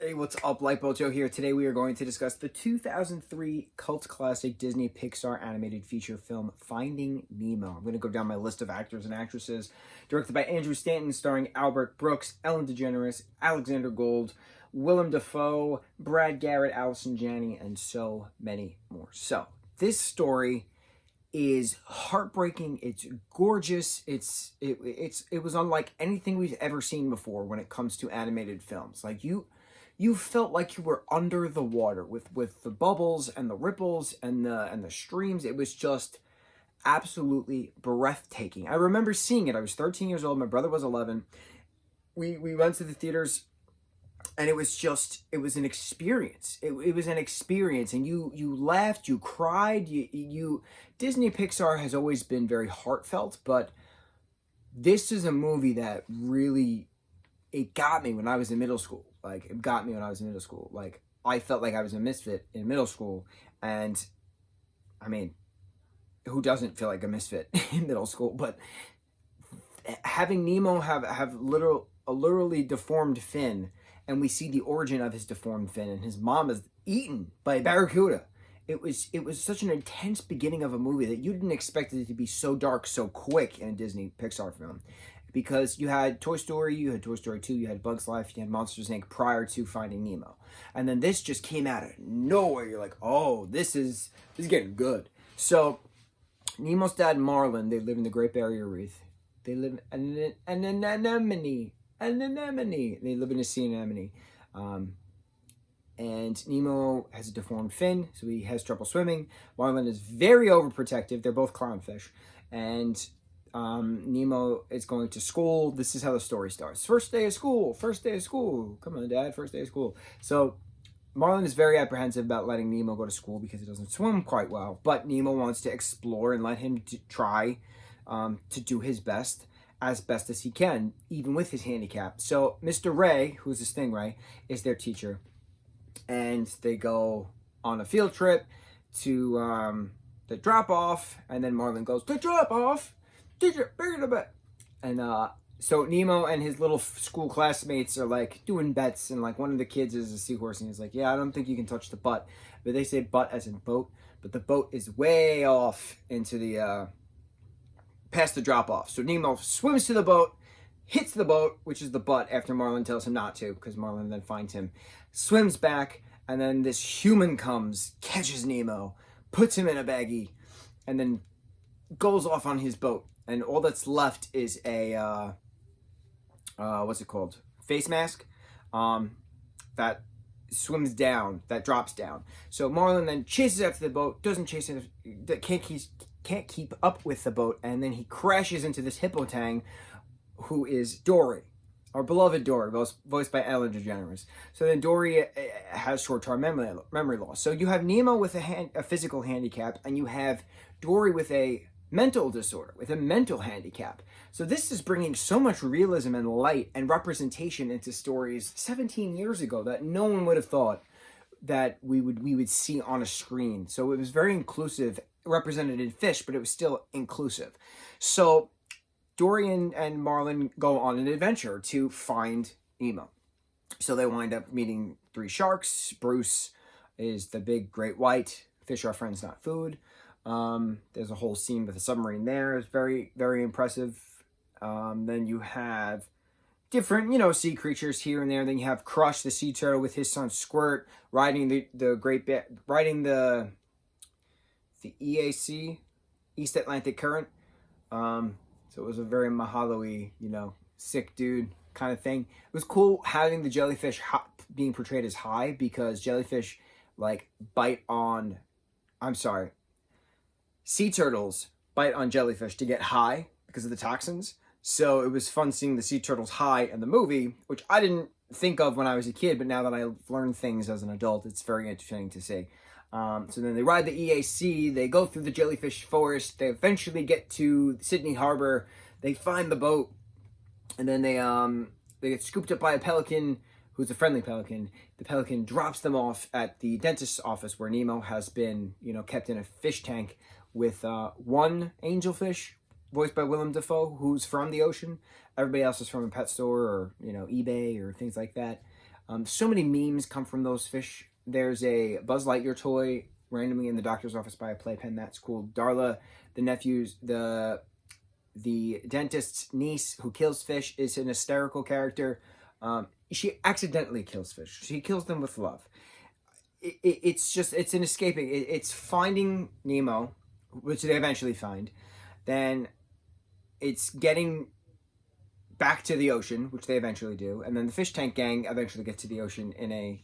Hey, what's up? Lightboltjoe here. Today we are going to discuss the 2003 cult classic Disney Pixar animated feature film Finding Nemo. I'm going to go down my list of actors and actresses. Directed by Andrew Stanton, starring Albert Brooks, Ellen DeGeneres, Alexander Gold, Willem Dafoe, Brad Garrett, Allison Janney, and so many more. So, this story is heartbreaking. It's gorgeous. It was unlike anything we've ever seen before when it comes to animated films. Like you felt like you were under the water with the bubbles and the ripples and the streams. It was just absolutely breathtaking. I remember seeing it. I was 13 years old. My brother was 11. We went to the theaters, and it was an experience. It was an experience, and you laughed, you cried, you Disney Pixar has always been very heartfelt, but this is a movie that really, it got me when I was in middle school. Like, it got me when I was in middle school. Like, I felt like I was a misfit in middle school, and I mean, who doesn't feel like a misfit in middle school? But having Nemo have a literally deformed fin, and we see the origin of his deformed fin, and his mom is eaten by a barracuda. It was such an intense beginning of a movie that you didn't expect it to be so dark so quick in a Disney Pixar film. Because you had Toy Story, you had Toy Story 2, you had Bugs Life, you had Monsters, Inc. prior to Finding Nemo. And then this just came out of nowhere. You're like, oh, this is getting good. So, Nemo's dad, Marlin, they live in the Great Barrier Reef. They live in an anemone. They live in a sea anemone. And Nemo has a deformed fin, so he has trouble swimming. Marlin is very overprotective. They're both clownfish. And Nemo is going to school. This is how the story starts. First day of school. Come on, Dad, first day of school. So Marlin is very apprehensive about letting Nemo go to school because he doesn't swim quite well. But Nemo wants to explore and let him try to do his best as he can, even with his handicap. So Mr. Ray, who's a stingray, is their teacher. And they go on a field trip to the drop-off. And then Marlin goes, the drop-off? Teacher, bring it a bit. And so Nemo and his little school classmates are like doing bets. And like one of the kids is a seahorse. And he's like, yeah, I don't think you can touch the butt. But they say butt as in boat. But the boat is way off into the past the drop-off. So Nemo swims to the boat, hits the boat, which is the butt, after Marlin tells him not to, because Marlin then finds him, swims back, and then this human comes, catches Nemo, puts him in a baggie, and then goes off on his boat. And all that's left is a, what's it called? Face mask, that swims down, that drops down. So Marlin then chases after the boat, doesn't chase it, can't keep up with the boat, and then he crashes into this hippotang, who is Dory, our beloved Dory, voiced by Ellen DeGeneres. So then Dory has short-term memory loss. So you have Nemo with a physical handicap, and you have Dory with a mental disorder, with a mental handicap. So this is bringing so much realism and light and representation into stories 17 years ago that no one would have thought that we would see on a screen. So it was very inclusive, represented in fish, but it was still inclusive. So Dory and Marlin go on an adventure to find Nemo. So they wind up meeting 3 sharks. Bruce is the big great white. Fish are friends, not food. There's a whole scene with a submarine there. It's very, very impressive. Then you have different, sea creatures here and there. Then you have Crush, the sea turtle, with his son Squirt, riding the EAC, East Atlantic Current. So it was a very mahalo-y, sick dude kind of thing. It was cool having the jellyfish being portrayed as high, because jellyfish, sea turtles bite on jellyfish to get high because of the toxins. So it was fun seeing the sea turtles high in the movie, which I didn't think of when I was a kid, but now that I've learned things as an adult, it's very interesting to see. So then they ride the EAC, they go through the jellyfish forest, they eventually get to Sydney Harbor, they find the boat, and then they get scooped up by a pelican, who's a friendly pelican. The pelican drops them off at the dentist's office where Nemo has been, kept in a fish tank with one angelfish, voiced by Willem Dafoe, who's from the ocean. Everybody else is from a pet store or, eBay or things like that. So many memes come from those fish. There's a Buzz Lightyear toy randomly in the doctor's office by a playpen. That's cool. Darla, the nephew's, the dentist's niece who kills fish, is an hysterical character. She accidentally kills fish. She kills them with love. It's an escaping. It's finding Nemo, which they eventually find. Then it's getting back to the ocean, which they eventually do. And then the fish tank gang eventually get to the ocean in a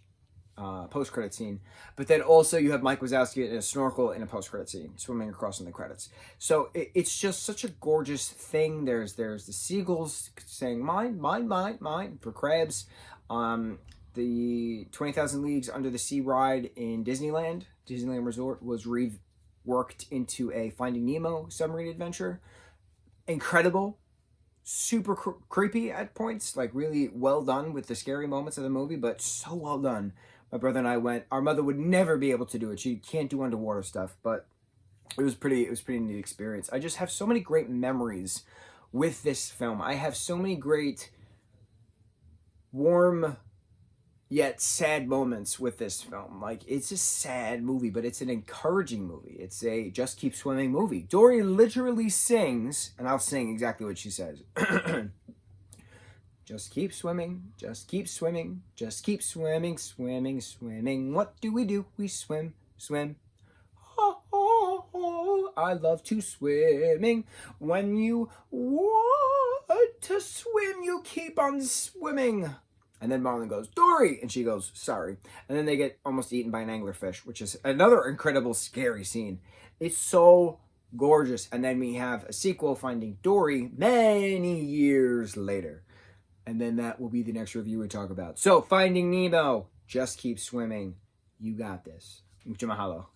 post-credit scene. But then also you have Mike Wazowski in a snorkel in a post-credit scene, swimming across in the credits. So it's just such a gorgeous thing. There's the seagulls saying mine, mine, mine, mine for crabs. The 20,000 Leagues Under the Sea ride in Disneyland Resort was reworked into a Finding Nemo submarine adventure. Incredible. Super creepy at points, like really well done with the scary moments of the movie, but so well done. My brother and I went. Our mother would never be able to do it. She can't do underwater stuff, but it was pretty neat experience. I just have so many great memories with this film. I have so many great warm yet sad moments with this film. Like, it's a sad movie, but it's an encouraging movie. It's a just keep swimming movie. Dory literally sings, and I'll sing exactly what she says. Just keep swimming, just keep swimming, just keep swimming, swimming, swimming. What do? We swim, swim. Oh, oh, oh. I love to swimming. When you want to swim, you keep on swimming. And then Marlin goes, Dory! And she goes, sorry. And then they get almost eaten by an anglerfish, which is another incredible, scary scene. It's so gorgeous. And then we have a sequel, Finding Dory, many years later. And then that will be the next review we talk about. So, Finding Nemo, just keep swimming. You got this. Mucho mahalo.